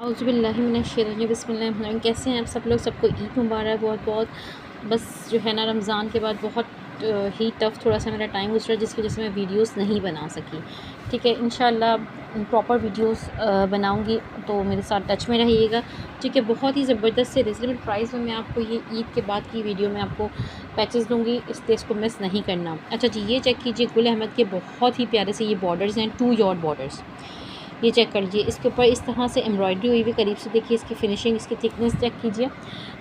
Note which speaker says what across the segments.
Speaker 1: औज़ुबिल्लाहि बिस्मिल्लाहिर्रहमानिर्रहीम। कैसे हैं आप सब लोग? सबको ईद मुबारक बहुत बहुत। बस जो है ना, रमज़ान के बाद बहुत ही टफ़ थोड़ा सा मेरा टाइम गुजरा, जिसकी वजह से मैं वीडियोस नहीं बना सकी। ठीक है, इंशाल्लाह प्रॉपर वीडियोस बनाऊंगी, तो मेरे साथ टच में रहिएगा। ठीक है, बहुत ही ज़बरदस्त से रिजनेबल प्राइस में मैं आपको ये ईद के बाद की वीडियो में आपको पैचेस दूँगी, इसलिए इसको मिस नहीं करना। अच्छा जी, ये चेक कीजिए, गुल अहमद के बहुत ही प्यारे से ये बॉर्डर्स हैं, 2 यॉर्ड बॉर्डर्स। ये चेक कर लीजिए, इसके ऊपर इस तरह से एम्ब्रॉयडरी हुई हुई, करीब से देखिए इसकी फिनिशिंग, इसकी थिकनेस चेक कीजिए।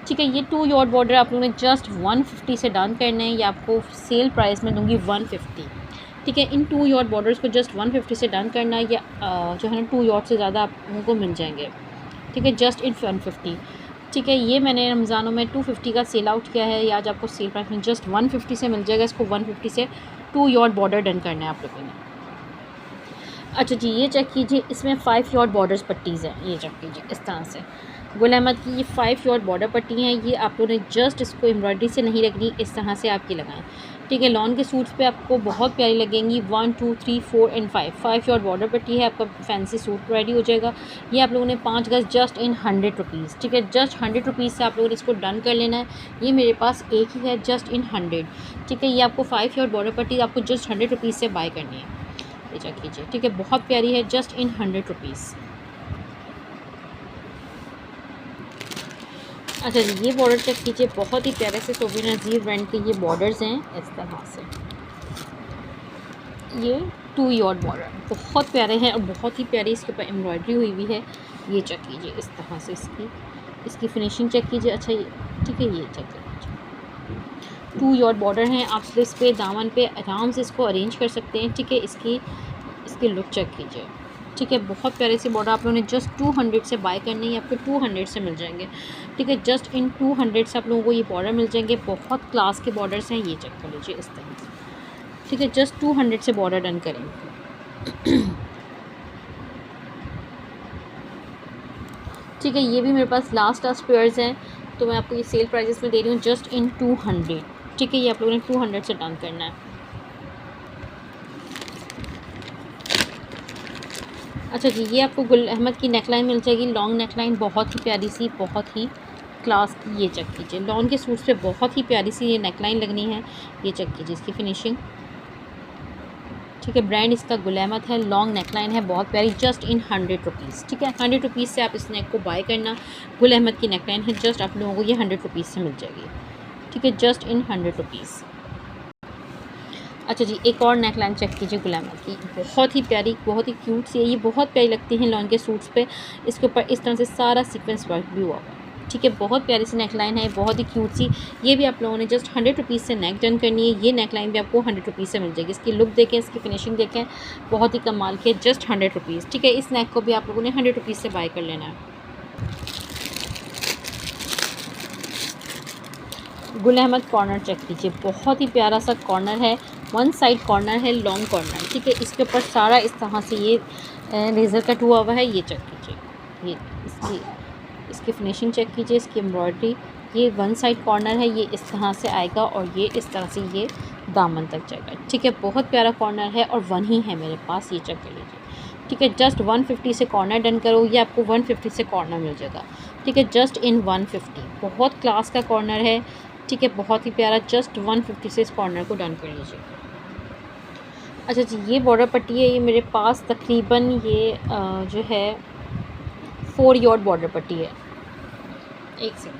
Speaker 1: ठीक है, ये 2 यॉर्ड बॉर्डर आप लोगों ने जस्ट 150 से डन करना है। ये आपको सेल प्राइस में दूंगी 150। ठीक है, इन 2 यॉर्ड बॉर्डर्स को जस्ट 150 से डन करना है, या जो है ना 2 यॉर्ड से ज़्यादा आप लोगों को मिल जाएंगे। ठीक है, जस्ट इन 150। ठीक है, ये मैंने रमज़ानों में 250 का सेल आउट किया है, या आज आपको सेल प्राइस में जस्ट 150 से मिल जाएगा। इसको 150 से 2 यॉर्ड बॉर्डर डन करना है आप लोगों ने। अच्छा जी, ये चेक कीजिए, इसमें 5 यॉर्ड बॉर्डर्स पट्टीज़ हैं। ये चेक कीजिए, इस तरह से गुल अहमद की ये 5 यॉर्ड बॉर्डर पट्टी हैं। ये आप लोगों ने जस्ट इसको एम्ब्रॉयडरी से नहीं लगनी, इस तरह से आपकी लगाएं। ठीक है, लॉन के सूट्स पे आपको बहुत प्यारी लगेंगी। 1 2 3 4 एंड 5 यॉर्ड बॉर्डर पट्टी है, आपका फैंसी सूट रेडी हो जाएगा। ये आप लोगों ने 5 गज जस्ट इन 100 रुपीज़। ठीक है, जस्ट 100 रुपीज़ से आप लोगों ने इसको डन कर लेना है। ये मेरे पास एक ही है, जस्ट इन 100। ठीक है, ये आपको 5 यॉर्ड बॉर्डर पट्टी आपको जस्ट 100 रुपीज़ से बाय करनी है। चेक कीजिए, ठीक है, बहुत प्यारी है, जस्ट इन 100 रुपीज़। अच्छा जी, ये बॉर्डर चेक कीजिए, बहुत ही प्यारे से सोबिन नज़ीर ब्रांड के ये बॉर्डर्स हैं, इस तरह से। ये 2 यॉर्ड बॉर्डर बहुत प्यारे हैं और बहुत ही प्यारी इसके ऊपर एम्ब्रॉयडरी हुई हुई है। ये चेक कीजिए, इस तरह से इसकी फिनिशिंग चेक कीजिए। अच्छा, ये ठीक है, ये चेक कीजिए, 2 यॉर्ड बॉर्डर हैं। आप स्लीव्स पे, दामन पे आराम से इसको अरेंज कर सकते हैं। ठीक है, इसकी लुक चेक कीजिए। ठीक है, बहुत प्यारे से बॉर्डर आप लोगों ने जस्ट 200 से बाय करनी है, आपको 200 से मिल जाएंगे। ठीक है, जस्ट इन 200 से आप लोगों को ये बॉर्डर मिल जाएंगे। बहुत क्लास के बॉर्डर्स हैं, ये चेक कर लीजिए इस तरह से। ठीक है, जस्ट 200 से बॉर्डर डन करेंगे। ठीक है, ये भी मेरे पास लास्ट पेयर्स हैं, तो मैं आपको ये सेल प्राइजेस में दे रही हूँ जस्ट इन 200। ठीक है, ये आप लोगों ने 200 से डन करना है। अच्छा जी, ये आपको गुल अहमद की नेकलाइन मिल जाएगी, लॉन्ग नेकलाइन, बहुत ही प्यारी सी, बहुत ही क्लास की। ये चेक कीजिए, लॉन के सूट्स पे बहुत ही प्यारी सी ये नेकलाइन लगनी है। ये चेक कीजिए इसकी फिनिशिंग। ठीक है, ब्रांड इसका गुल अहमद है, लॉन्ग नेकलाइन है, बहुत प्यारी, जस्ट इन 100 रुपीज़। ठीक है, 100 रुपीज़ से आप इस नेक को बाय करना। गुल अहमद की नेकलाइन है, जस्ट आप लोगों को ये 100 रुपीज़ से मिल जाएगी। ठीक है, जस्ट इन 100 रुपीज़। अच्छा जी, एक और नेकलाइन चेक कीजिए गुल अहमद की, बहुत ही प्यारी, बहुत ही क्यूट सी है। ये बहुत प्यारी लगती हैं लॉन के सूट्स पे। इसके ऊपर इस तरह से सारा सीक्वेंस वर्क भी हुआ हुआ। ठीक है, बहुत प्यारी सी नेकलाइन है, बहुत ही क्यूट सी। ये भी आप लोगों ने जस्ट 100 रुपीज़ से नेक डन करनी है। ये नेकलाइन भी आपको 100 रुपीज़ से मिल जाएगी। इसकी लुक देखें, इसकी फिनिशिंग देखें, बहुत ही कमाल की है, जस्ट 100 रुपीज़। ठीक है, इस नेक को भी आप लोगों ने 100 रुपीज़ से बाय कर लेना है। गुल अहमद कॉर्नर चेक कीजिए, बहुत ही प्यारा सा कॉर्नर है, वन साइड कॉर्नर है, लॉन्ग कॉर्नर। ठीक है, इसके ऊपर सारा इस तरह से ये लेज़र कट हुआ हुआ है। ये चेक कीजिए, ये इसकी फिनिशिंग चेक कीजिए, इसकी एम्ब्रॉयडरी। ये वन साइड कॉर्नर है, ये इस तरह से आएगा और ये इस तरह से ये दामन तक जाएगा। ठीक है, बहुत प्यारा कॉर्नर है और वन ही है मेरे पास। ये चेक कर लीजिए। ठीक है, जस्ट 150 से कॉर्नर डन करो, ये आपको 150 से कॉर्नर मिल जाएगा। ठीक है, जस्ट इन 150, बहुत क्लास का कॉर्नर है। ठीक है, बहुत ही प्यारा, जस्ट 150 से इस कॉर्नर को डन कर लीजिए। अच्छा जी, ये बॉर्डर पट्टी है, ये मेरे पास तकरीबन ये जो है 4 यॉर्ड बॉर्डर पट्टी है। एक सेकंड,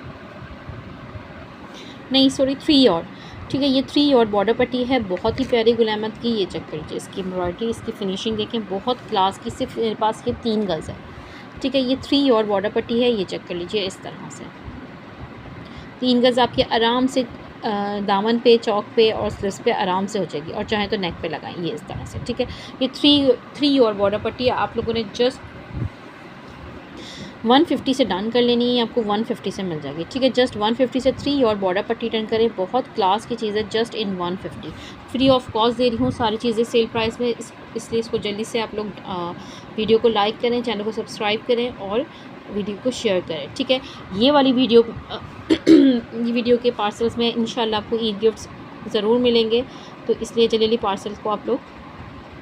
Speaker 1: नहीं सॉरी, 3 यॉर्ड। ठीक है, ये 3 यॉर्ड बॉर्डर पट्टी है, बहुत ही प्यारी गुल अहमद की। ये चेक कर लीजिए, इसकी एम्ब्रॉयडरी, इसकी फिनिशिंग देखें, बहुत क्लास की। सिर्फ मेरे पास ये 3 गज़ है। ठीक है, ये 3 यॉर्ड बॉर्डर पट्टी है। ये चेक कर लीजिए, इस तरह से 3 गज़ आपके आराम से दामन पे, चौक पे और स्लीव्स पे आराम से हो जाएगी, और चाहे तो नेक पे लगाएं, ये इस तरह से। ठीक है, ये 3 और बॉर्डर पट्टी आप लोगों ने जस्ट 150 से डन कर लेनी है, आपको 150 से मिल जाएगी। ठीक है, जस्ट 150 से 3 और बॉर्डर पट्टी डन करें, बहुत क्लास की चीज़ है, just in 150। Free of cost दे रही हूँ सारी चीज़ें सेल प्राइस में, इसलिए इसको जल्दी से आप लोग वीडियो को लाइक करें, चैनल को सब्सक्राइब करें और वीडियो को शेयर करें। ठीक है, ये वाली वीडियो ये वीडियो के पार्सल्स में इंशाल्लाह आपको ईद गिफ्ट्स ज़रूर मिलेंगे, तो इसलिए जल्दी पार्सल को आप लोग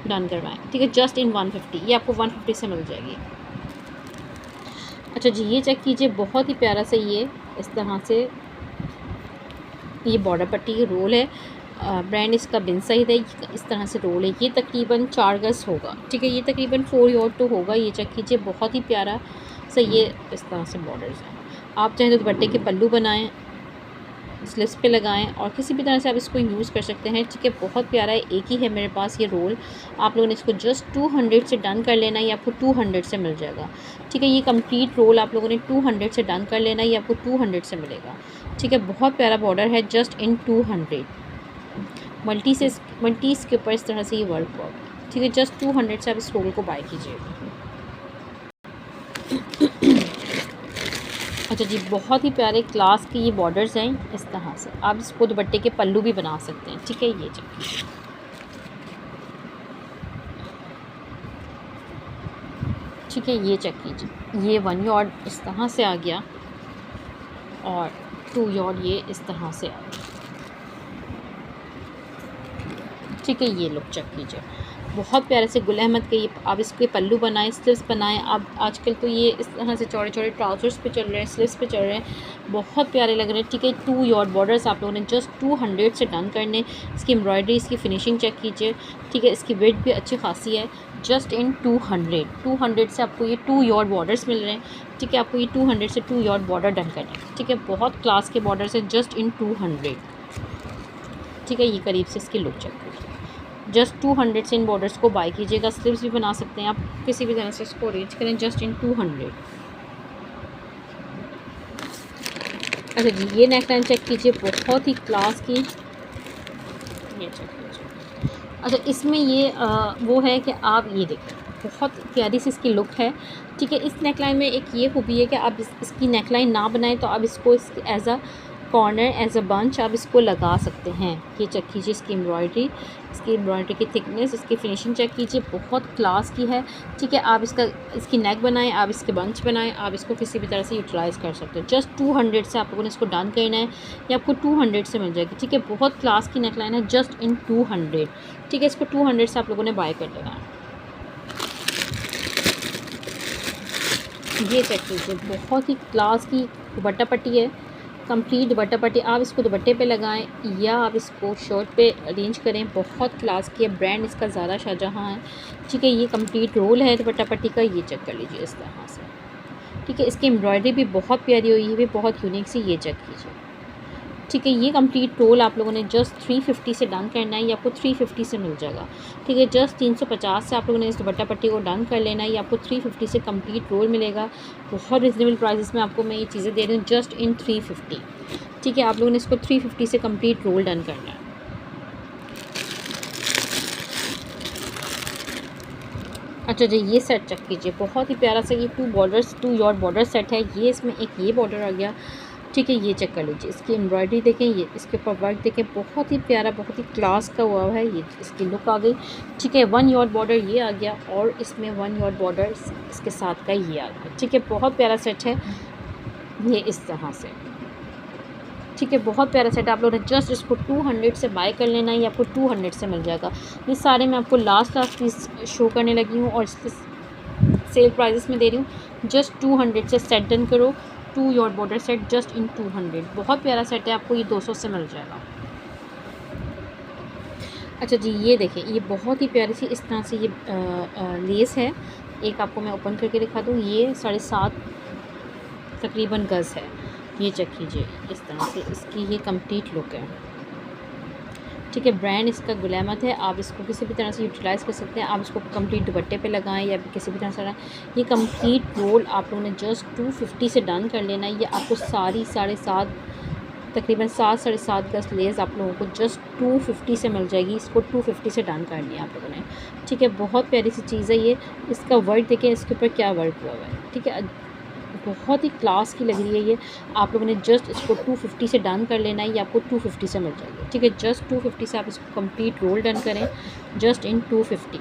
Speaker 1: डन करवाएं। ठीक है, जस्ट इन 150, ये आपको 150 से मिल जाएगी। अच्छा जी, ये चेक कीजिए, बहुत ही प्यारा सा ये इस तरह से ये बॉर्डर पट्टी की रोल है। ब्रांड इसका बिन सईद है। इस तरह से रोल है। ये तकरीबन 4 गज़ होगा, ठीक है। ये तकरीबन 4 यार्ड तो होगा। ये चेक कीजिए, बहुत ही प्यारा सा ये इस तरह से बॉर्डर्स हैं। आप चाहें तो दुपट्टे के पल्लू बनाएं, स्लीव्स पे लगाएं और किसी भी तरह से आप इसको यूज़ कर सकते हैं, ठीक है। बहुत प्यारा है। एक ही है मेरे पास ये रोल। आप लोगों ने इसको जस्ट 200 से डन कर लेना, ये आपको 200 से मिल जाएगा, ठीक है। ये कंप्लीट रोल आप लोगों ने 200 से डन कर लेना, ये आपको 200 से मिलेगा, ठीक है। बहुत प्यारा बॉर्डर है, जस्ट इन 200 मल्टीज़ के ऊपर इस तरह से ये वर्क हुआ, ठीक है। जस्ट 200 से आप इस रोल को बाय कीजिएगा। अच्छा जी, बहुत ही प्यारे क्लास के ये बॉर्डर्स हैं इस तरह से। आप इसको दुपट्टे के पल्लू भी बना सकते हैं, ठीक है। ये चेक, ठीक है। ये चेक कीजिए, ये 1 यार्ड इस तरह से आ गया और 2 यार्ड ये इस तरह से आ गया, ठीक है। ये लुक चेक कीजिए, बहुत प्यारे से गुल अहमद के ये आप इसके पल्लू बनाएं, स्लीव्स बनाएं। अब आजकल तो ये इस तरह से चौड़े चौड़े ट्राउजर्स पे चल रहे हैं, स्लीव्स पे चल रहे हैं, बहुत प्यारे लग रहे हैं, ठीक है। 2 यार्ड बॉर्डर्स आप लोगों ने जस्ट 200 से डन करने। इसकी एम्ब्रॉयडरी, इसकी फिनिशिंग चेक कीजिए, ठीक है। इसकी विड्थ भी अच्छी खासी है, जस्ट इन 200 से आपको ये 2 यार्ड बॉर्डर्स मिल रहे हैं, ठीक है। आपको ये 200 से 2 यार्ड बॉर्डर डन करने, ठीक है। बहुत क्लास के बॉर्डर्स हैं, जस्ट इन 200, ठीक है। ये करीब से इसकी लुक चेक कीजिए, जस्ट 200 से इन बॉर्डर्स को बाय कीजिएगा। स्लीव्स भी बना सकते हैं आप, किसी भी तरह से इसको अरेंज करें, जस्ट इन 200। अच्छा जी, ये नेकलाइन चेक कीजिए, बहुत ही क्लास की, ये चेक कीजिए। अच्छा, इसमें ये वो है कि आप ये देखें, बहुत प्यारी सी इसकी लुक है, ठीक है। इस नेकलाइन में एक ये खूबी है कि आप इसकी नेकलाइन ना बनाएं तो आप इसको as a corner, as a bunch आप इसको लगा सकते हैं। ये चेक कीजिए, इसकी एम्ब्रॉयडरी की थिकनेस, इसकी फिनिशिंग चेक कीजिए, बहुत क्लास की है, ठीक है। आप इसकी नेक बनाएं, आप इसके बंच बनाएं, आप इसको किसी भी तरह से यूटिलाइज़ कर सकते हो। जस्ट 200 से आप लोगों ने इसको डन करना है, ये आपको 200 से मिल जाएगी, ठीक है। बहुत क्लास की नेकलाइन है, जस्ट इन 200, ठीक है। इसको 200 से आप लोगों ने बाय कर लेना है। ये चेक कीजिए, बहुत ही क्लास की दुपट्टा पट्टी है, कंप्लीट दुपट्टा पट्टी। आप इसको दुपट्टे पे लगाएं या आप इसको शर्ट पे अरेंज करें, बहुत क्लास की है। ब्रांड इसका ज़ारा शाहजहाँ है, ठीक है। ये कंप्लीट रोल है दुपट्टा पट्टी का, ये चेक कर लीजिए इस तरह से, ठीक है। इसकी एम्ब्रॉयडरी भी बहुत प्यारी हुई है, भी बहुत यूनिक सी, ये चेक कीजिए, ठीक है। ये कंप्लीट रोल आप लोगों ने जस्ट 350 से डन करना है, ये आपको 350 से मिल जाएगा, ठीक है। जस्ट 350 से आप लोगों ने इस दुपट्टा पट्टी को डन कर लेना है, ये आपको 350 से कंप्लीट रोल मिलेगा। बहुत रिजनेबल प्राइसेस में आपको मैं ये चीज़ें दे रही हूँ, जस्ट इन 350, ठीक है। आप लोगों ने इसको 350 से कंप्लीट रोल डन करना है। अच्छा जी, ये सेट चेक कीजिए, बहुत ही प्यारा सा ये 2 यार्ड बॉर्डर सेट है। ये इसमें एक ये बॉर्डर आ गया, ठीक है। ये चेक कर लीजिए, इसकी एम्ब्रॉयडरी देखें, ये इसके ऊपर वर्क देखें, बहुत ही प्यारा, बहुत ही क्लास का हुआ है। ये इसकी लुक आ गई, ठीक है। 1 यार्ड बॉर्डर ये आ गया और इसमें 1 यार्ड बॉर्डर इसके साथ का ये आ गया, ठीक है। बहुत प्यारा सेट है ये इस तरह से, ठीक है। बहुत प्यारा सेट, आप लोगों ने जस्ट इसको 200 से बाय कर लेना है, ये आपको 200 से मिल जाएगा। ये सारे मैं आपको लास्ट पीस शो करने लगी हूँ और इसके सेल प्राइजेस में दे रही हूँ। जस्ट 200 से सेट डन करो, 2 yard border set, just in 200। बहुत प्यारा सेट है, आपको ये 200 से मिल जाएगा। अच्छा जी, ये देखिए, ये बहुत ही प्यारी सी इस तरह से ये लेस है। एक आपको मैं ओपन करके दिखा दूँ, ये 7.5 तकरीबन गज़ है। ये चेक कीजिए, इस तरह से इसकी ये कंप्लीट लुक है, ठीक है। ब्रांड इसका गुल अहमद है। आप इसको किसी भी तरह से यूटिलाइज़ कर सकते हैं, आप इसको कंप्लीट दुपट्टे पे लगाएं या किसी भी तरह से लगाएं। ये कंप्लीट रोल आप लोगों ने जस्ट 250 से डन कर लेना है। ये आपको सारी 7.5 तकरीबन 7-7.5 गज़ लेस आप लोगों को जस्ट 250 से मिल जाएगी। इसको 250 से डन करनी है आप लोगों ने, ठीक है। बहुत प्यारी सी चीज़ है ये। इसका वर्क देखें, इसके ऊपर क्या वर्क हुआ है, ठीक है। बहुत ही क्लास की लग रही है ये। आप लोगों ने जस्ट इसको 250 से डन कर लेना है, ये आपको 250 से मिल जाएगी, ठीक है। जस्ट 250 से आप इसको कंप्लीट रोल डन करें, जस्ट इन 250।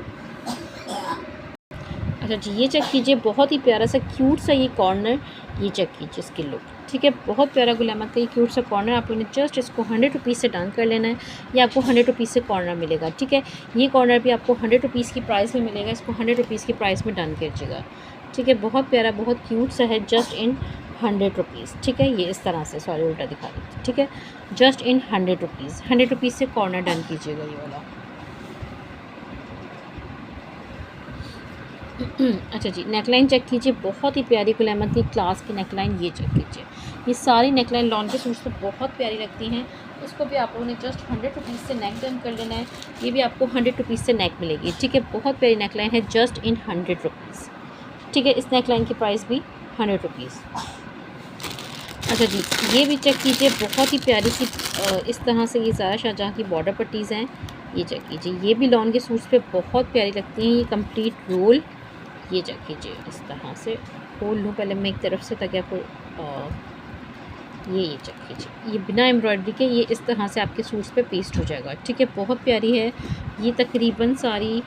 Speaker 1: अच्छा जी, ये चेक कीजिए, बहुत ही प्यारा सा क्यूट सा ये कॉर्नर, ये चेक कीजिए इसकी लुक, ठीक है। बहुत प्यारा गुल अहमद का ये क्यूट सा कॉर्नर, आप लोगों ने जस्ट इसको 100 रुपीज़ से डन कर लेना है, ये आपको 100 रुपीज़ से कॉर्नर मिलेगा, ठीक है। ये कॉर्नर भी आपको 100 रुपीज़ की प्राइस में मिलेगा, इसको 100 रुपीज़ की प्राइस में डन कीजिएगा, ठीक है, बहुत प्यारा, बहुत क्यूट सा है, जस्ट इन 100 रुपीज़। ठीक है, ये इस तरह से, सॉरी उल्टा दिखा रही थी। ठीक है, जस्ट इन 100 रुपीज़। 100 रुपीज़ से कॉर्नर डन कीजिएगा ये वाला। अच्छा जी, नेकलाइन चेक कीजिए, बहुत ही प्यारी गुल अहमद की क्लास की नेकलाइन, ये चेक कीजिए। ये सारी नेकलाइन लॉन के सूट्स पर बहुत प्यारी लगती हैं। इसको भी आप लोगों ने जस्ट 100 रुपीज़ से नेक डन कर लेना है। ये भी आपको 100 रुपीज़ से नेक मिलेगी। ठीक है, बहुत प्यारी नेकलाइन है, जस्ट इन 100 रुपीज़। ठीक है, इस नेकलाइन की प्राइस भी 100 रुपीज़। अच्छा जी, ये भी चेक कीजिए, बहुत ही प्यारी सी इस तरह से ये ज़ारा शाहजहाँ की बॉर्डर पट्टीज़ हैं। ये चेक कीजिए, ये भी लॉन के सूट्स पे बहुत प्यारी लगती हैं। ये कंप्लीट रोल, ये चेक कीजिए, इस तरह से खोल लूँ पहले मैं एक तरफ से, ताकि आपको ये चेक कीजिए, ये बिना एम्ब्रॉयडरी के ये इस तरह से आपके सूट्स पे पेस्ट हो जाएगा। ठीक है, बहुत प्यारी है। ये तकरीबन सारी,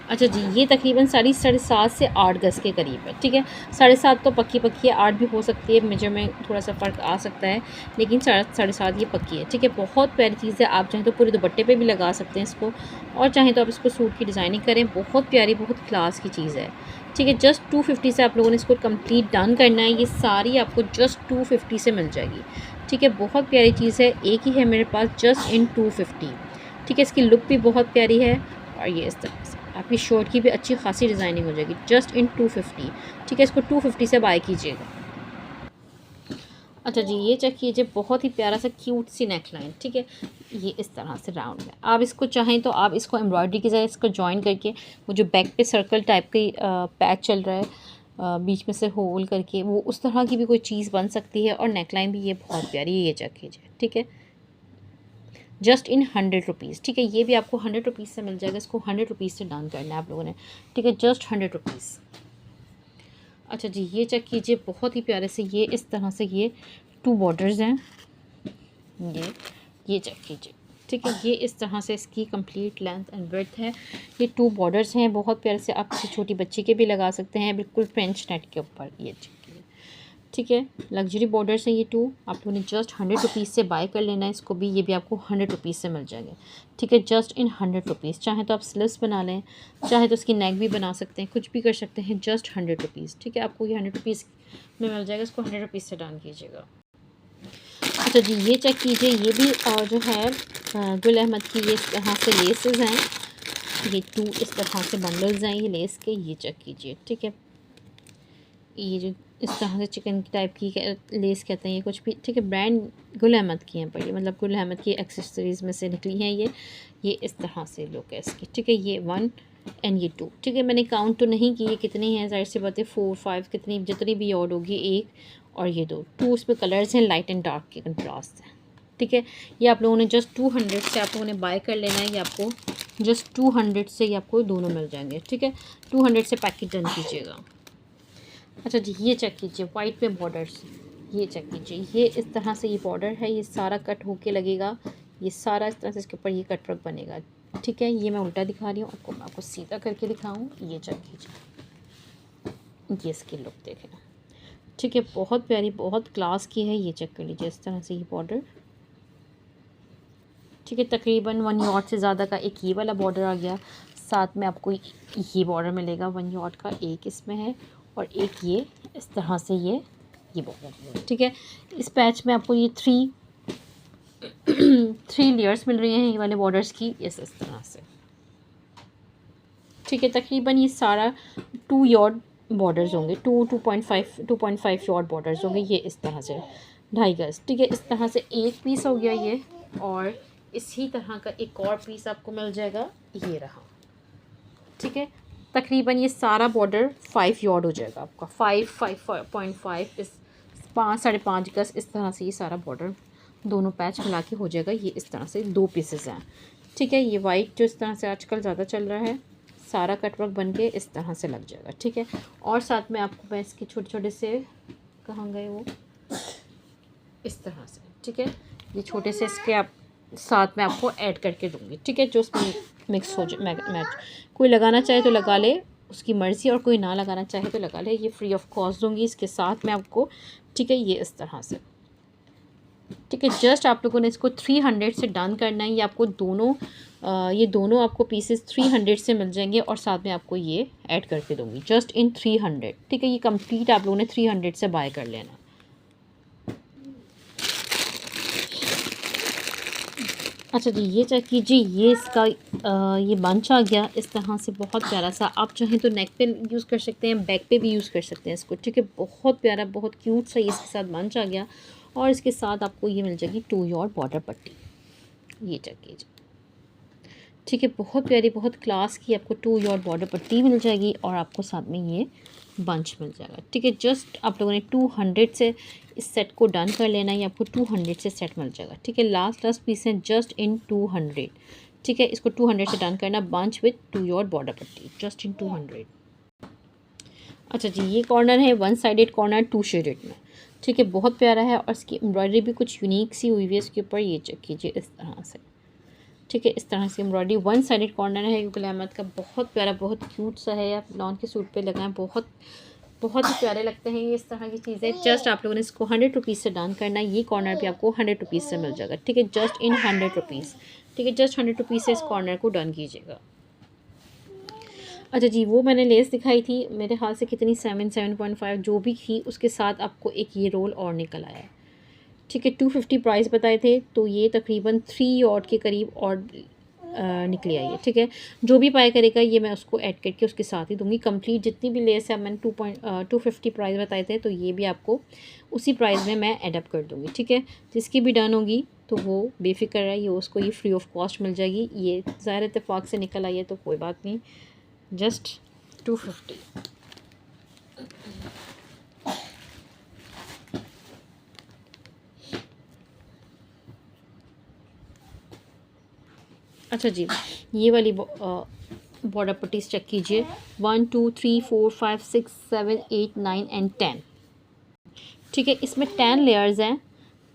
Speaker 1: अच्छा जी, ये तकरीबन साड़ी 7.5 से 8 गज़ के करीब है। ठीक है, 7.5 तो पक्की है, 8 भी हो सकती है, मेजर में थोड़ा सा फ़र्क आ सकता है, लेकिन 7.5 ये पक्की है। ठीक है, बहुत प्यारी चीज़ है। आप चाहें तो पूरे दुपट्टे पे भी लगा सकते हैं इसको, और चाहें तो आप इसको सूट की डिज़ाइनिंग करें। बहुत प्यारी, बहुत क्लास की चीज़ है। ठीक है, जस्ट 250 से आप लोगों ने इसको कंप्लीट डन करना है। ये सारी आपको जस्ट 250 से मिल जाएगी। ठीक है, बहुत प्यारी चीज़ है, एक ही है मेरे पास, जस्ट इन 250। ठीक है, इसकी लुक भी बहुत प्यारी है, और ये इस तरह से आपकी शर्ट की भी अच्छी खासी डिज़ाइनिंग हो जाएगी, जस्ट इन 250। ठीक है, इसको 250 से बाय कीजिएगा। अच्छा जी, ये चेक कीजिए, बहुत ही प्यारा सा क्यूट सी नेकलाइन। ठीक है, ये इस तरह से राउंड में, आप इसको चाहें तो आप इसको एम्ब्रॉयडरी की जगह इसको जॉइन करके, वो जो बैक पे सर्कल टाइप की पैच चल रहा है बीच में से होल करके, वो उस तरह की भी कोई चीज़ बन सकती है। और नेकलाइन भी ये बहुत प्यारी है, ये चेक कीजिए। ठीक है, जस्ट इन 100 रुपीज़। ठीक है, ये भी आपको 100 रुपीज़ से मिल जाएगा। इसको 100 रुपीज़ से डन करना है आप लोगों ने। ठीक है, जस्ट 100 रुपीज़। अच्छा जी, ये चेक कीजिए, बहुत ही प्यारे से, ये इस तरह से ये 2 बॉर्डर्स हैं। ये चेक कीजिए। ठीक है, ये इस तरह से इसकी कंप्लीट लेंथ एंड विड्थ है। ये 2 बॉर्डर्स हैं, बहुत प्यारे से, आप किसी छोटी बच्ची के भी लगा सकते हैं, बिल्कुल फ्रेंच नेट के ऊपर। ये चेक कीजिए। ठीक है, लग्जरी बॉर्डर्स हैं ये 2। आप लोगों ने जस्ट 100 रुपीज़ से बाय कर लेना है इसको भी। ये भी आपको 100 रुपीज़ से मिल जाएंगे। ठीक है, जस्ट इन 100 रुपीज़। चाहे तो आप स्लीव्स बना लें, चाहे तो उसकी नेक भी बना सकते हैं, कुछ भी कर सकते हैं, जस्ट 100 रुपीज़। ठीक है, आपको ये 100 रुपीज़ में मिल जाएगा। इसको 100 रुपीज़ से डन कीजिएगा। अच्छा जी, ये चेक कीजिए, ये भी जो है गुल अहमद की ये इस तरह से लेसेस हैं। ये 2 इस तरह से बंडल्स हैं ये लेस के, ये चेक कीजिए। ठीक है, ये जो इस तरह से चिकन टाइप की लेस कहते हैं ये कुछ भी। ठीक है, ब्रांड गुल अहमद की हैं, पर ये मतलब गुल अहमद की एक्सेसरीज़ में से निकली हैं ये इस तरह से लुक है इसकी। ठीक है, ये 1 एंड ये 2। ठीक है, मैंने काउंट तो नहीं की ये कितनी हैं, ज़ाहिर सी बात है 4 5 कितनी जितनी भी ऑड होगी, 1 और ये 2 उसमें कलर्स हैं, लाइट एंड डार्क के कंट्रास्ट हैं। ठीक है, ये आप लोगों ने जस्ट 200 से आप लोगों ने बाय कर लेना है। ये आपको जस्ट 200 से ये आपको दोनों मिल जाएंगे। ठीक है, 200 से पैकेट डन कीजिएगा। अच्छा जी, ये चेक कीजिए, वाइट पे बॉर्डर्स, ये चेक कीजिए, ये इस तरह से ये बॉर्डर है, ये सारा कट होके लगेगा, ये सारा इस तरह से इसके ऊपर ये कट वर्क बनेगा। ठीक है, ये मैं उल्टा दिखा रही हूँ आपको, मैं आपको सीधा करके दिखाऊँ। ये चेक कीजिए, ये इसकी लुक देखें। ठीक है, बहुत प्यारी, बहुत क्लास की है। ये चेक कर लीजिए, इस तरह से ये बॉर्डर। ठीक है, तकरीबन 1 यॉट से ज़्यादा का एक ये वाला बॉर्डर आ गया, साथ में आपको ये बॉर्डर मिलेगा 1 यॉट का, एक इसमें है और एक ये इस तरह से ये बॉर्डर। ठीक है, इस पैच में आपको ये 3 लेयर्स मिल रही हैं ये वाले बॉर्डर्स की, इस तरह से। ठीक है, तकरीबन ये सारा 2 यॉट बॉर्डर्स होंगे, 2.5 यॉट बॉर्डर्स होंगे, ये इस तरह से 2.5 गज। ठीक है, इस तरह से एक पीस हो गया ये, और इसी तरह का एक और पीस आपको मिल जाएगा, ये रहा। ठीक है, तकरीबन ये सारा बॉर्डर 5 यॉट हो जाएगा आपका, 5.5 इस 5 5.5 गज, इस तरह से ये सारा बॉर्डर दोनों पैच मिला के हो जाएगा। ये इस तरह से 2 पीसेस हैं। ठीक है, ये वाइट जो इस तरह से आजकल ज़्यादा चल रहा है, सारा कटवर्क बन के इस तरह से लग जाएगा। ठीक है, और साथ में आपको मैं इसके छोटे छोटे से, कहाँ गए वो, इस तरह से। ठीक है, ये छोटे से इसके आप साथ में आपको ऐड करके दूँगी। ठीक है, जो उसमें मिक्स हो जाए, मैच, कोई लगाना चाहे तो लगा ले, उसकी मर्ज़ी, और कोई ना लगाना चाहे तो लगा ले। ये फ्री ऑफ कॉस्ट दूँगी इसके साथ में आपको। ठीक है, ये इस तरह से ठीक है। जस्ट आप लोगों ने इसको 300 से डन करना है। ये आपको ये दोनों आपको पीसेस 300 से मिल जाएंगे और साथ में आपको ये ऐड करके दूंगी जस्ट इन 300। ठीक है, ये कंप्लीट आप लोगों ने 300 से बाय कर लेना। अच्छा जी, ये चेक कीजिए, ये इसका ये बंच आ गया इस तरह से, बहुत प्यारा सा। आप चाहें तो नेक पे यूज़ कर सकते हैं, बैक पे भी यूज़ कर सकते हैं इसको। ठीक है, बहुत प्यारा, बहुत क्यूट सा ये इसके साथ बंच आ गया। और इसके साथ आपको ये मिल जाएगी टू योर बॉर्डर पट्टी। ये चेक कीजिए, ठीक है, बहुत प्यारी, बहुत क्लास की आपको टू योर बॉर्डर पट्टी मिल जाएगी और आपको साथ में ये बंच मिल जाएगा। ठीक है, जस्ट आप लोगों ने 200 से इस सेट को डन कर लेना है। आपको 200 से सेट मिल जाएगा। ठीक है, लास्ट पीस है जस्ट इन 200। ठीक है, इसको 200 से डन करना, bunch with to your border पट्टी जस्ट इन 200। अच्छा जी, ये कॉर्नर है 1 साइडेड कॉर्नर 2 शेडेड में। ठीक है, बहुत प्यारा है और इसकी एम्ब्रॉयडरी भी कुछ यूनिक सी हुई हुई है इसके ऊपर। ये चेक कीजिए इस तरह से। ठीक है, इस तरह से एम्ब्रॉयडरी 1 साइडेड कॉर्नर है गुल अहमद का, बहुत प्यारा, बहुत क्यूट सा है। आप लॉन के सूट पे लगाएं, बहुत बहुत ही प्यारे लगते हैं ये इस तरह की चीज़ें। जस्ट आप लोगों ने इसको 100 रुपीज़ से डन करना है। ये कॉर्नर भी आपको 100 रुपीज़ से मिल जाएगा। ठीक है, जस्ट इन 100 रुपीज़। ठीक है, जस्ट 100 रुपीज़ से इस कॉर्नर को डन कीजिएगा। अच्छा जी, वो मैंने लेस दिखाई थी, मेरे ख्याल से कितनी 7.5 जो भी थी, उसके साथ आपको एक ये रोल और निकल आया है। ठीक है, 250 प्राइस बताए थे, तो ये तकरीबन 3 ऑड के करीब और निकली आई है। ठीक है, जो भी पाए करेगा ये मैं उसको ऐड करके उसके साथ ही दूंगी। कंप्लीट जितनी भी लेस है, मैंने 250 प्राइस बताए थे, तो ये भी आपको उसी प्राइस में मैं एडअप कर दूंगी। ठीक है, जिसकी भी डन होगी तो वो बेफिक्र है, ये उसको ये फ्री ऑफ कॉस्ट मिल जाएगी। ये ज़ाहिर इत्तेफाक से निकल आई है तो कोई बात नहीं, जस्ट 250। अच्छा जी, ये वाली बॉर्डर पट्टीज चेक कीजिए, 1 2 3 4 5 6 7 8 9 एंड 10। ठीक है, इसमें 10 लेयर्स हैं,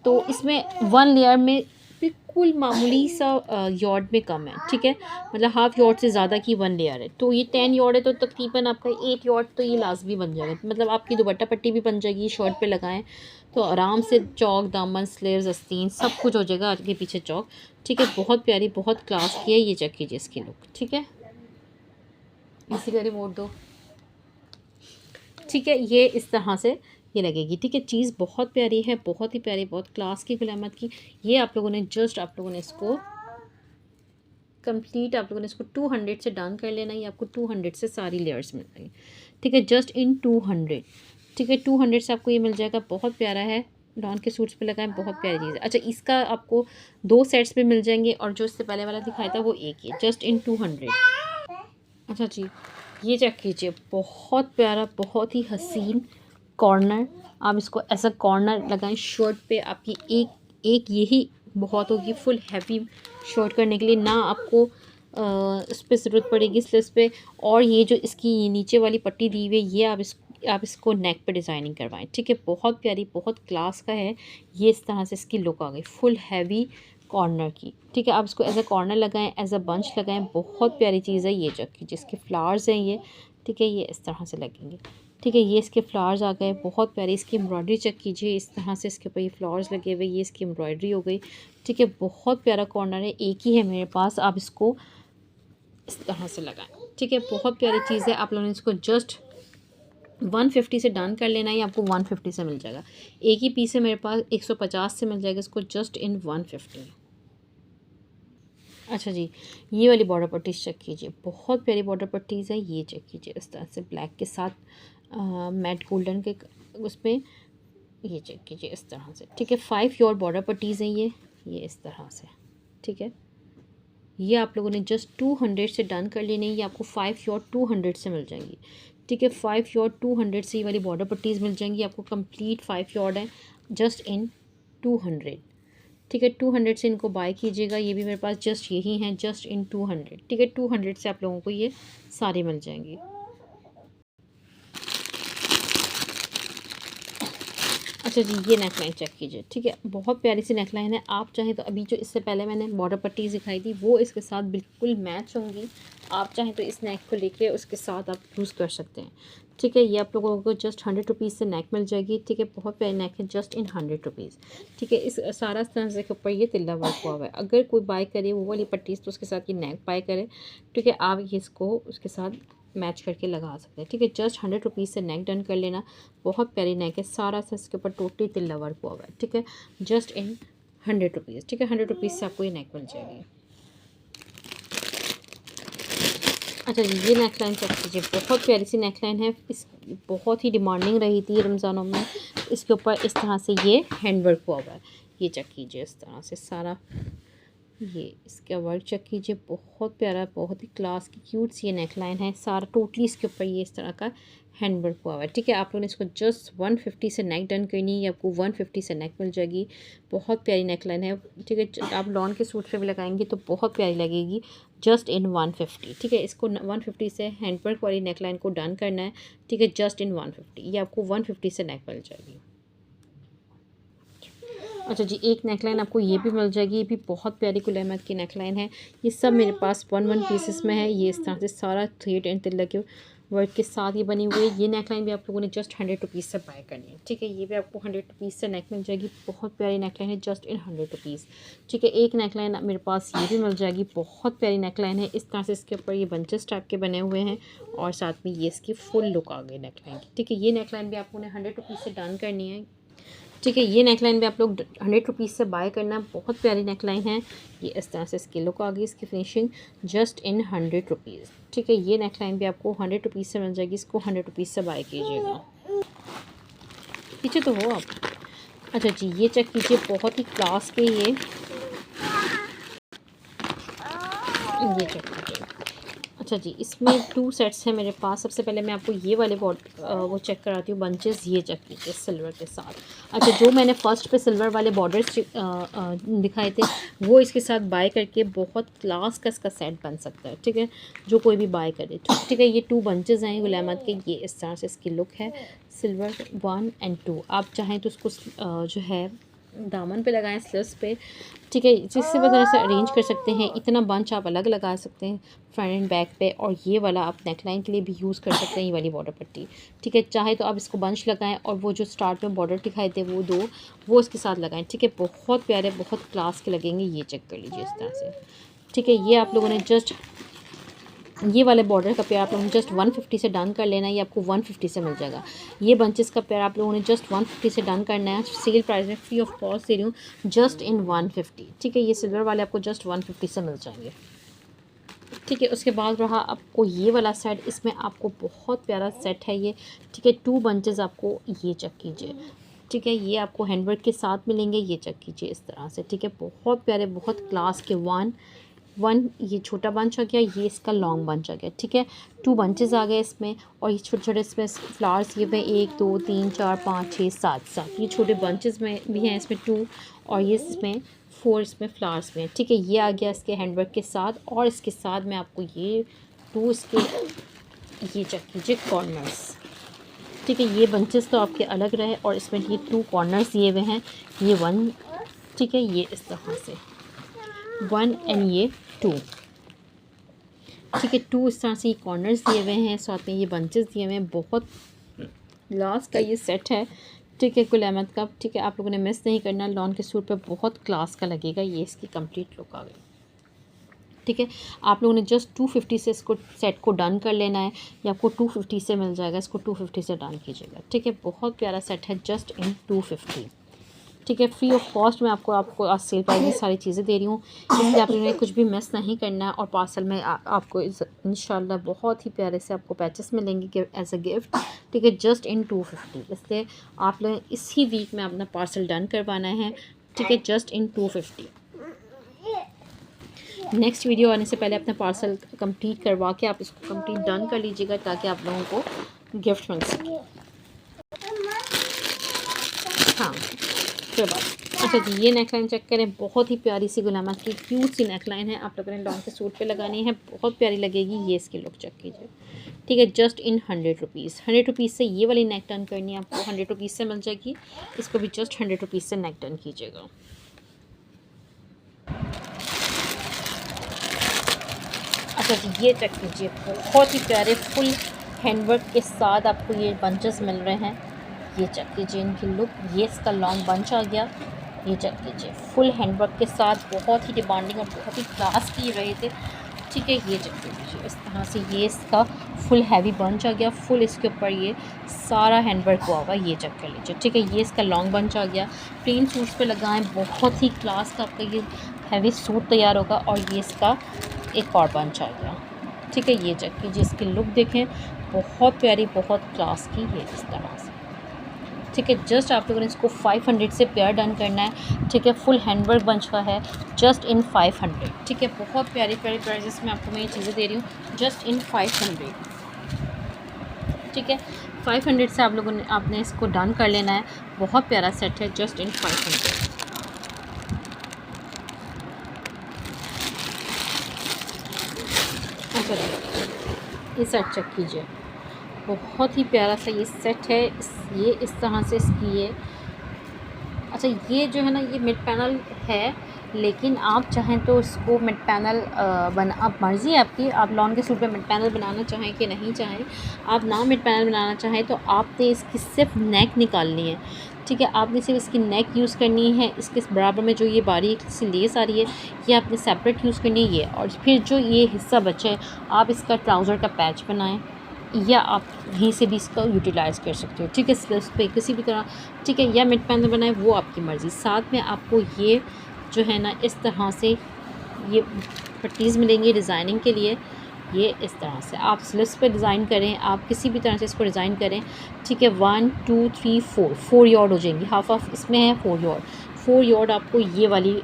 Speaker 1: तो इसमें 1 लेयर में बिल्कुल मामूली सा यॉर्ड में कम है। ठीक है, मतलब हाफ यॉर्ड से ज़्यादा की 1 लेयर है, तो ये 10 यॉर्ड है, तो तकरीबन आपका 8 यॉर्ड तो ये लाजमी बन जाएगा। मतलब आपकी दुपट्टा पट्टी भी बन जाएगी, शर्ट पे लगाएं तो आराम से चौक, दामन, स्लीव्स, आस्तीन सब कुछ हो जाएगा, आगे पीछे चौक। ठीक है, बहुत प्यारी, बहुत क्लास की है। ये चेक कीजिए इसकी लुक। ठीक है, इसी का रिमोट दो। ठीक है, ये इस तरह से ये लगेगी। ठीक है, चीज़ बहुत प्यारी है, बहुत ही प्यारी, बहुत क्लास की गुल अहमद की। ये आप लोगों ने इसको कंप्लीट, आप लोगों ने इसको 200 से डन कर लेना। ये आपको 200 से सारी लेयर्स मिल जाएंगी। ठीक है, जस्ट इन 200। ठीक है, 200 से आपको ये मिल जाएगा, बहुत प्यारा है, लॉन के सूट्स पे लगाएं, बहुत प्यारी चीज़ है। अच्छा, इसका आपको 2 सेट्स में मिल जाएंगे और जो इससे पहले वाला दिखाया था वो एक ही है, जस्ट इन 200। अच्छा जी, ये चेक कीजिए, बहुत प्यारा, बहुत ही हसीन कॉर्नर। आप इसको ऐसा कॉर्नर लगाएं शर्ट पे, आपकी एक यही बहुत होगी फुल हैवी शर्ट करने के लिए। ना आपको इस पर ज़रूरत पड़ेगी स्लीव्स पे। और ये जो इसकी नीचे वाली पट्टी दी हुई है, ये आप इसको नेक पे डिज़ाइनिंग करवाएं। ठीक है, बहुत प्यारी, बहुत क्लास का है। ये इस तरह से इसकी लुक आ गई फुल हैवी कॉर्नर की। ठीक है, आप इसको एज अ कॉर्नर लगाएं, एज अ बंच लगाएं, बहुत प्यारी चीज़ है ये जो जिसके फ्लावर्स हैं ये। ठीक है, ये इस तरह से लगेंगे। ठीक है, ये इसके फ्लावर्स आ गए, बहुत प्यारी। इसकी एम्ब्रॉयडरी चेक कीजिए, इस तरह से इसके ऊपर ये फ्लावर्स लगे हुए, ये इसकी एम्ब्रॉयडरी हो गई। ठीक है, बहुत प्यारा कॉर्नर है, एक ही है मेरे पास, आप इसको इस तरह से लगाएं। ठीक है, बहुत प्यारी चीज़ है। आप लोगों ने इसको जस्ट 150 से डन कर लेना है, आपको 150 से मिल जाएगा। एक ही पीस है मेरे पास, 150 से मिल जाएगा इसको जस्ट इन 150। अच्छा जी, ये वाली बॉर्डर पट्टीज़ चेक कीजिए, बहुत प्यारी बॉर्डर पट्टीज़ है। ये चेक कीजिए, इस तरह से ब्लैक के साथ मैट गोल्डन के उस पर, ये चेक कीजिए इस तरह से। ठीक है, 5 योर बॉर्डर पट्टीज़ हैं ये इस तरह से। ठीक है, ये आप लोगों ने जस्ट 200 से डन कर लेनी है। ये आपको 5 योर 200 से मिल जाएंगी। ठीक है, 5 योर 200 से ये वाली बॉर्डर पट्टीज़ मिल जाएंगी आपको, कंप्लीट 5 योर है जस्ट इन 200। ठीक है, 200 से इनको बाय कीजिएगा। ये भी मेरे पास जस्ट यही हैं, जस्ट इन 200। ठीक है, 200 से आप लोगों को ये सारे मिल जाएंगे। अच्छा जी, ये नेकलाइन चेक कीजिए। ठीक है, बहुत प्यारी सी नेकलाइन है। आप चाहें तो अभी जो इससे पहले मैंने बॉर्डर पट्टी दिखाई थी वो इसके साथ बिल्कुल मैच होंगी। आप चाहें तो इस नेक को लेके उसके साथ आप यूज़ कर सकते हैं। ठीक है। ये आप लोगों को जस्ट 100 रुपीज़ से नेक मिल जाएगी। ठीक है, बहुत प्यारी नेक है, जस्ट इन 100 रुपीज़। ठीक है, इस सारा तरह के ऊपर ये तिल्ला वर्क हुआ हुआ है। अगर कोई बाय करे वो वाली पट्टीज तो उसके साथ ये नेक बाय करे। ठीक है, आप ये इसको उसके साथ मैच करके लगा सकते हैं। ठीक है, जस्ट 100 रुपीज़ से नेक डन कर लेना। बहुत प्यारी नेक है, सारा सा इसके ऊपर टोटली तिल्ला वर्क हुआ हुआ है। ठीक है, जस्ट इन 100 रुपीज़। ठीक है, 100 रुपीज़ से आपको ये नेक मिल जाएगी। अच्छा जी, ये नेकलाइन चेक कीजिए, बहुत प्यारी सी नेकलाइन है। इस बहुत ही डिमांडिंग रही थी रमज़ानों में। इसके ऊपर इस तरह से ये हैंड वर्क हुआ हुआ है। ये चेक कीजिए, इस तरह से सारा ये इसका वर्क चेक कीजिए, बहुत प्यारा, बहुत ही क्लास की क्यूट सी ये नेकलाइन है। सारा टोटली इसके ऊपर ये इस तरह का हैंड वर्क हुआ हुआ है। ठीक है, आप लोगों ने इसको जस्ट 150 से नेक डन करनी है, आपको 150 से नेक मिल जाएगी। बहुत प्यारी नेकलाइन है। ठीक है, आप लॉन के सूट पे भी लगाएंगे तो बहुत प्यारी लगेगी, जस्ट इन 150। ठीक है, इसको 150 से हैंड वर्क वाली नेकलाइन को डन करना है। ठीक है, जस्ट इन 150, ये आपको 150 से नेक मिल जाएगी। अच्छा जी, एक नेकलाइन आपको ये भी मिल जाएगी, ये भी बहुत प्यारी गुल अहमद की नेकलाइन है। ये सब मेरे पास 1 पीसेस में है। ये इस तरह से सारा थ्रेड एंड तिल्ला के वर्क के साथ ये बनी हुई है। ये नेकलाइन भी आप लोगों ने जस्ट 100 रुपीज़ से बाय करनी है। ठीक है, ये भी आपको 100 रुपीज़ से नेक मिल जाएगी। बहुत प्यारी नेकलाइन है, जस्ट इन 100 रुपीज़। ठीक है, एक नेकलाइन मेरे पास ये भी मिल जाएगी, बहुत प्यारी नेकलाइन है। इस तरह से इसके ऊपर ये बंचेस टाइप के बने हुए हैं और साथ में ये इसकी फुल लुक आ गई नेकलाइन की। ठीक है, ये नेकलाइन भी आपको 100 रुपीज़ से डन करनी है। ठीक है, ये नेकलाइन भी आप लोग 100 रुपीज़ से बाय करना। बहुत प्यारी नेकलाइन है। ये इस तरह से इसकी लुक आ गई, इसकी फिनिशिंग जस्ट इन 100 रुपीज़। ठीक है, ये नेकलाइन भी आपको 100 रुपीज़ से मिल जाएगी। इसको 100 रुपीज़ से बाय कीजिएगा। पीछे तो हो आप। अच्छा जी, ये चेक कीजिए, बहुत ही क्लास के ये चेक कीजिए। अच्छा जी, इसमें 2 सेट्स हैं मेरे पास। सबसे पहले मैं आपको ये वाले वो चेक कराती हूँ, बंचेस। ये चेक कीजिए सिल्वर के साथ। अच्छा, जो मैंने फ़र्स्ट पे सिल्वर वाले बॉर्डर्स दिखाए थे वो इसके साथ बाय करके बहुत क्लास का इसका सेट बन सकता है। ठीक है, जो कोई भी बाय करे। ठीक है, ये 2 बंचेस हैं गुल अहमद के। ये इस तरह से इसकी लुक है, सिल्वर 1 और 2। आप चाहें तो उसको जो है दामन पे लगाएं, स्लीव्स पे। ठीक है, जिससे वजह से अरेंज कर सकते हैं। इतना बंच आप अलग लगा सकते हैं फ्रंट एंड बैक पे, और ये वाला आप नेकलाइन के लिए भी यूज़ कर सकते हैं, ये वाली बॉर्डर पट्टी। ठीक है, चाहे तो आप इसको बंच लगाएं और वो जो स्टार्ट में बॉर्डर दिखाए थे वो इसके साथ लगाएं। ठीक है, बहुत प्यारे, बहुत क्लास के लगेंगे। ये चेक कर लीजिए इस तरह से। ठीक है, ये आप लोगों ने जस्ट ये वाले बॉर्डर का पेयर आप लोगों ने जस्ट 150 से डन कर लेना है। ये आपको 150 से मिल जाएगा। ये बंचेस का पेयर आप लोगों ने जस्ट 150 से डन करना है। सेल प्राइस में फ्री ऑफ कॉस्ट दे रही हूँ, जस्ट इन 150। ठीक है, ये सिल्वर वाले आपको जस्ट 150 से मिल जाएंगे। ठीक है, उसके बाद रहा आपको ये वाला सेट। इसमें आपको बहुत प्यारा सेट है ये। ठीक है, 2 बंचेस आपको ये चेक कीजिए। ठीक है, ये आपको हैंडवर्क के साथ मिलेंगे। ये चेक कीजिए इस तरह से। ठीक है, बहुत प्यारे, बहुत क्लास के 1 ये छोटा बंच आ गया, ये इसका लॉन्ग बंच आ गया। ठीक है, 2 बंचेस आ गए इसमें, और ये छोटे छोटे इसमें फ्लावर्स ये हुए 1 2 3 4 5 6 7 ये छोटे बंचेस में भी हैं इसमें 2, और ये इसमें 4 इसमें फ्लावर्स में। ठीक है, ये आ गया इसके हैंडवर्क के साथ, और इसके साथ मैं आपको ये 2 इसके ये चेक कीजिए कॉर्नर्स। ठीक है, ये बंचेस तो आपके अलग रहे, और इसमें ये 2 कॉर्नर्स दिए हुए हैं, ये 1। ठीक है, ये इस तरह से 1 और ये 2। ठीक है, 2 इस तरह से ये कॉर्नर्स दिए हुए हैं, साथ में ये बंचेस दिए हुए हैं। बहुत लास्ट का ये सेट है। ठीक है, गुल अहमद का। ठीक है, आप लोगों ने मिस नहीं करना, लॉन के सूट पे बहुत क्लास का लगेगा। ये इसकी कंप्लीट लुक आ गई। ठीक है, आप लोगों ने जस्ट 250 से इसको सेट को डन कर लेना है। ये आपको 250 से मिल जाएगा, इसको 250 से डन कीजिएगा। ठीक है, बहुत प्यारा सेट है, जस्ट इन 250। ठीक है, फ्री ऑफ कॉस्ट में आपको आज सेल प्राइस में सारी चीज़ें दे रही हूँ, इसलिए आप लोगों ने कुछ भी मिस नहीं करना है। और पार्सल में आपको इंशाल्लाह बहुत ही प्यारे से आपको पैचेस मिलेंगे एज अ गिफ्ट। ठीक है, जस्ट इन 250, इसलिए आप लोग इसी वीक में अपना पार्सल डन करवाना है। ठीक है, जस्ट इन 250। नेक्स्ट वीडियो आने से पहले अपना पार्सल कंप्लीट करवा के आप इसको कंप्लीट डन कर लीजिएगा, ताकि आप लोगों को गिफ्ट मिल सके। हाँ, कोई बात। अच्छा जी, ये नेकलाइन चेक करें, बहुत ही प्यारी सी गुल अहमद की क्यूट सी नेकलाइन है। आप लोगों ने लॉन्ग के सूट पे लगानी है, बहुत प्यारी लगेगी। ये इसकी लुक चेक कीजिए। ठीक है, जस्ट इन 100 रुपीज़। 100 रुपीज़ से ये वाली नेक डन करनी है आपको, 100 रुपीज़ से मिल जाएगी। इसको भी जस्ट 100 रुपीज़ से नेक डन कीजिएगा। अच्छा जी, ये चेक कीजिए, बहुत ही प्यारे फुल हैंडवर्क के साथ आपको ये बंचेस मिल रहे हैं। ये चेक कीजिए इनकी लुक, ये इसका लॉन्ग बंच आ गया। ये चेक कीजिए फुल हैंडवर्क के साथ, बहुत ही डिमांडिंग और बहुत ही क्लास की रहे थे। ठीक है, ये चेक कीजिए इस तरह से ये इसका फुल हैवी बंच आ गया। फुल इसके ऊपर ये सारा हैंडवर्क हुआ हुआ, ये चेक कर लीजिए। ठीक है, ये इसका लॉन्ग बंच आ गया। प्लेन सूट्स पे लगाएं, बहुत ही क्लास का आपका ये हैवी सूट तैयार होगा। और ये इसका एक और बंच आ गया। ठीक है, ये चेक कीजिए इसकी लुक देखें, बहुत प्यारी, बहुत क्लास की है इस तरह से। ठीक है, जस्ट आप लोगों ने इसको 500 से पेयर डन करना है। ठीक है, फुल हैंडवर्क बंच का है, जस्ट इन 500। ठीक है, बहुत प्यारी प्यारी प्राइजेस में आपको मैं ये चीज़ें दे रही हूँ, जस्ट इन 500। ठीक है, 500 से आप लोगों ने आपने इसको डन कर लेना है। बहुत प्यारा सेट है, जस्ट इन 500। अच्छा, ये सेट चेक कीजिए, बहुत ही प्यारा सा ये सेट है। ये इस तरह से इसकी ये, अच्छा ये जो है ना ये मिड पैनल है, लेकिन आप चाहें तो इसको मिड पैनल आप मर्ज़ी है आपकी, आप लॉन के सूट पे मिड पैनल बनाना चाहें कि नहीं चाहें। आप ना मिड पैनल बनाना चाहें तो आपने इसकी सिर्फ नेक निकालनी है। ठीक है, आपने सिर्फ इसकी नेक यूज़ करनी है। इसके बराबर में जो ये बारीक सी लेस आ रही है, ये आपने सेपरेट यूज़ करनी है ये। और फिर जो ये हिस्सा बचा है, आप इसका ट्राउज़र का पैच बनाएं, या आप यहीं से भी इसका यूटिलाइज़ कर सकते हो। ठीक है, स्लीव्स पे किसी भी तरह, ठीक है, या मिड पैनल बनाएं, वो आपकी मर्ज़ी। साथ में आपको ये जो है ना इस तरह से ये पट्टीज़ मिलेंगी डिज़ाइनिंग के लिए। ये इस तरह से आप स्लीव्स पे डिज़ाइन करें, आप किसी भी तरह से इसको डिज़ाइन करें। ठीक है, 1 2 3 4 यॉर्ड हो जाएंगी। हाफ ऑफ इसमें है 4 यॉर्ड आपको ये वाली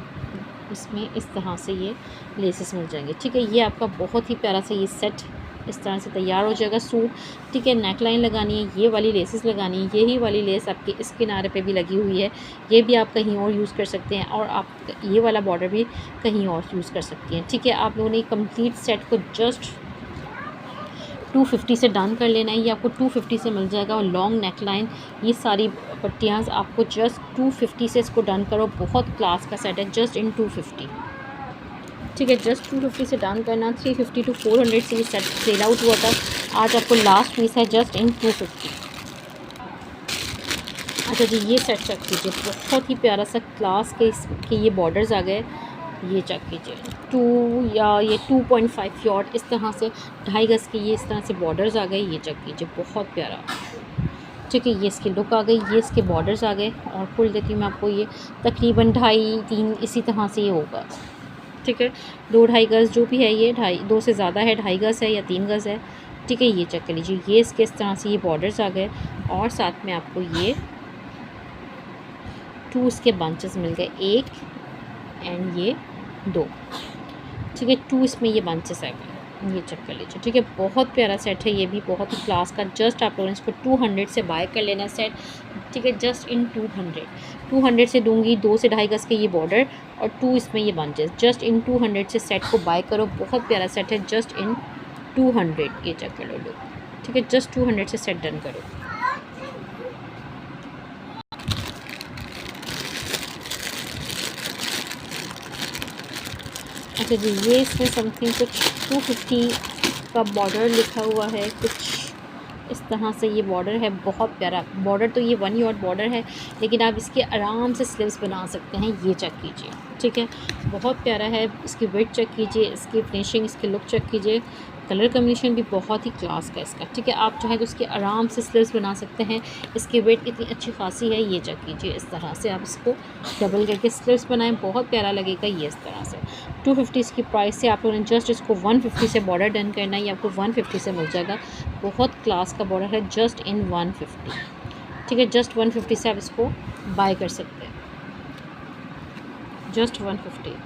Speaker 1: इसमें इस तरह से ये लेसेस मिल जाएंगे। ठीक है, ये आपका बहुत ही प्यारा सा ये सेट इस तरह से तैयार हो जाएगा सूट। ठीक है, नेक लाइन लगानी है, ये वाली लेसेस लगानी है, यही वाली लेस आपकी इस किनारे पे भी लगी हुई है, ये भी आप कहीं और यूज़ कर सकते हैं। और आप ये वाला बॉर्डर भी कहीं और यूज़ कर सकती हैं। ठीक है, आप लोगों ने कंप्लीट सेट को जस्ट 250 से डन कर लेना है। ये आपको 250 से मिल जाएगा। और लॉन्ग नेक लाइन, ये सारी पट्टियाँ आपको जस्ट 250 से इसको डन करो। बहुत क्लास का सेट है, जस्ट इन 250। ठीक है, जस्ट 250 से डन करना। 350 to 400 से ये सेट सेल आउट हुआ था, आज आपको लास्ट पीस है जस्ट इन 250। अच्छा जी, ये सेट चेक कीजिए, बहुत ही प्यारा सा क्लास के इसके ये बॉर्डर्स आ गए। ये चेक कीजिए 2 या ये 2.5 यॉर्ड इस तरह से 2.5 गज के ये इस तरह से बॉर्डर्स आ गए। ये चेक कीजिए, बहुत प्यारा। ठीक है, ये इसकी लुक आ गई, ये इसके बॉर्डर्स आ गए। और फुल देखिए मैं आपको, ये तकरीबन 2.5-3 इसी तरह से ये होगा। ठीक है, 2-2.5 गज़ जो भी है, ये 2 से ज़्यादा है, 2.5 गज़ है या 3 गज़ है। ठीक है, ये चेक कर लीजिए, ये इसके इस तरह से ये बॉर्डर्स आ गए। और साथ में आपको ये 2 इसके बंचेस मिल गए, 1 एंड ये 2। ठीक है, 2 इसमें ये बंचेस आ गए, ये चेक कर लीजिए। ठीक है, बहुत प्यारा सेट है, ये भी बहुत ही क्लास का। जस्ट आप लोगों ने इसको 200 से बाय कर लेना सेट। ठीक है, जस्ट इन 200 से दूंगी 2 से 2.5 गज़ के ये बॉर्डर और 2 इसमें ये बंचेस। जस्ट इन 200 से सेट को बाय करो, बहुत प्यारा सेट है, जस्ट इन 200। ये चेक कर लो लोग। ठीक है, जस्ट 200 से सेट डन करो। अच्छा जी, ये इसमें समथिंग कुछ 250 का बॉर्डर लिखा हुआ है, कुछ इस तरह से ये बॉर्डर है। बहुत प्यारा बॉर्डर, तो ये 1 यॉर्ड बॉर्डर है, लेकिन आप इसके आराम से स्लीव्स बना सकते हैं। ये चेक कीजिए, ठीक है, बहुत प्यारा है। इसकी वेट चेक कीजिए, इसकी फिनिशिंग, इसकी लुक चेक कीजिए, कलर कम्बिनेशन भी बहुत ही क्लास का इसका। ठीक है, आप चाहें तो इसके आराम से स्लीव्स बना सकते हैं। इसकी वेट इतनी अच्छी खासी है। ये चेक कीजिए, इस तरह से आप इसको डबल करके स्लीव्स बनाएं, बहुत प्यारा लगेगा। ये इस तरह से 250 इसकी प्राइस से आप लोगों ने जस्ट इसको 150 से बॉर्डर डन करना है, ये आपको 150 से मिल जाएगा। बहुत क्लास का बॉर्डर है, जस्ट इन 150। ठीक है, जस्ट 150 से आप इसको बाय कर सकते हैं, जस्ट 150।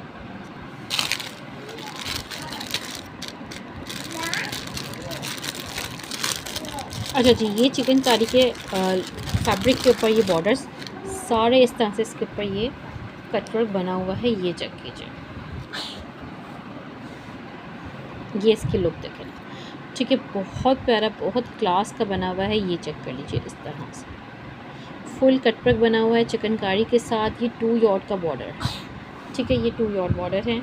Speaker 1: अच्छा जी, ये चिकनकारी के फैब्रिक के ऊपर ये बॉर्डर्स सारे इस तरह से इसके ऊपर ये कटवर्क बना हुआ है। ये चेक कीजिए, ये इसकी लुक देखें। ठीक है, बहुत प्यारा, बहुत क्लास का बना हुआ है। ये चेक कर लीजिए, इस तरह से फुल कटवर्क बना हुआ है चिकनकारी के साथ। ये 2 यॉर्ड का बॉर्डर। ठीक है, ये 2 यॉर्ड बॉर्डर है।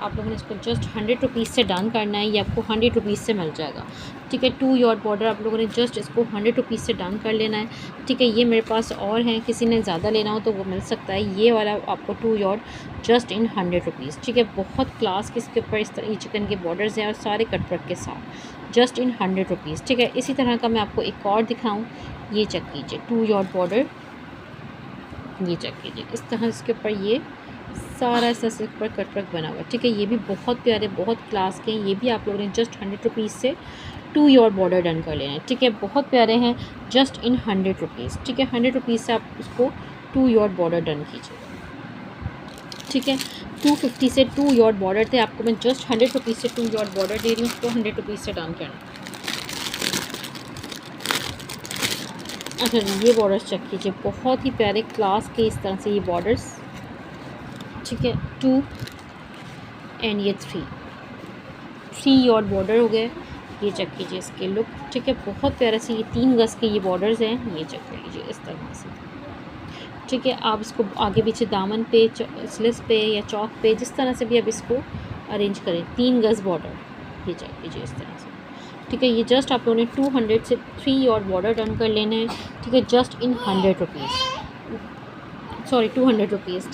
Speaker 1: आप लोगों ने इसको जस्ट 100 रुपीज़ से डन करना है, ये आपको 100 रुपीज़ से मिल जाएगा। ठीक है, 2 यार्ड बॉर्डर आप लोगों ने जस्ट इसको 100 रुपीज़ से डन कर लेना है। ठीक है, ये मेरे पास और हैं, किसी ने ज़्यादा लेना हो तो वो मिल सकता है। ये वाला आपको 2 यार्ड जस्ट इन 100 रुपीज़। ठीक है, बहुत क्लास के इसके ऊपर इस तरह ये चिकन के बॉर्डर्स हैं और सारे कटवर्क के साथ जस्ट इन 100 रुपीज़। ठीक है, इसी तरह का मैं आपको एक और दिखाऊँ, ये चेक कीजिए 2 यार्ड बॉर्डर, ये चेक कीजिए इस तरह इसके ऊपर ये सारा इसके ऊपर कटवर्क बना हुआ है। ठीक है, ये भी बहुत प्यारे, बहुत क्लास के हैं। ये भी आप लोगों ने जस्ट 100 रुपीज़ से 2 यार्ड बॉर्डर डन कर लेना है। ठीक है, बहुत प्यारे हैं, जस्ट इन 100 रुपीज़। ठीक है, 100 रुपीज़ से आप उसको 2 यार्ड बॉर्डर डन कीजिए। ठीक है, 250 से 2 यार्ड बॉर्डर थे, आपको मैं जस्ट 100 रुपीज़ से 2 यार्ड बॉर्डर दे रही हूँ, उसको 100 रुपीज़ से डन करना। अच्छा जी, ये बॉर्डर्स चेक कीजिए, बहुत ही प्यारे क्लास के इस तरह से ये बॉर्डर्स। ठीक है, 2 एंड ये 3 यार्ड बॉर्डर हो गए। ये चेक कीजिए इसके लुक। ठीक है, बहुत प्यारे से ये 3 गज़ के ये बॉर्डर्स हैं, ये चेक कर लीजिए इस तरह से। ठीक है, आप इसको आगे पीछे दामन पे, स्लिस पे या चौक पे, जिस तरह से भी आप इसको अरेंज करें, 3 गज़ बॉर्डर, ये चेक कीजिए इस तरह से। ठीक है, ये जस्ट आप लोगों ने 200 से 3 यार्ड बॉर्डर डन कर लेने हैं। ठीक है, जस्ट इन 100 रुपीज़, सॉरी 200 रुपीज़।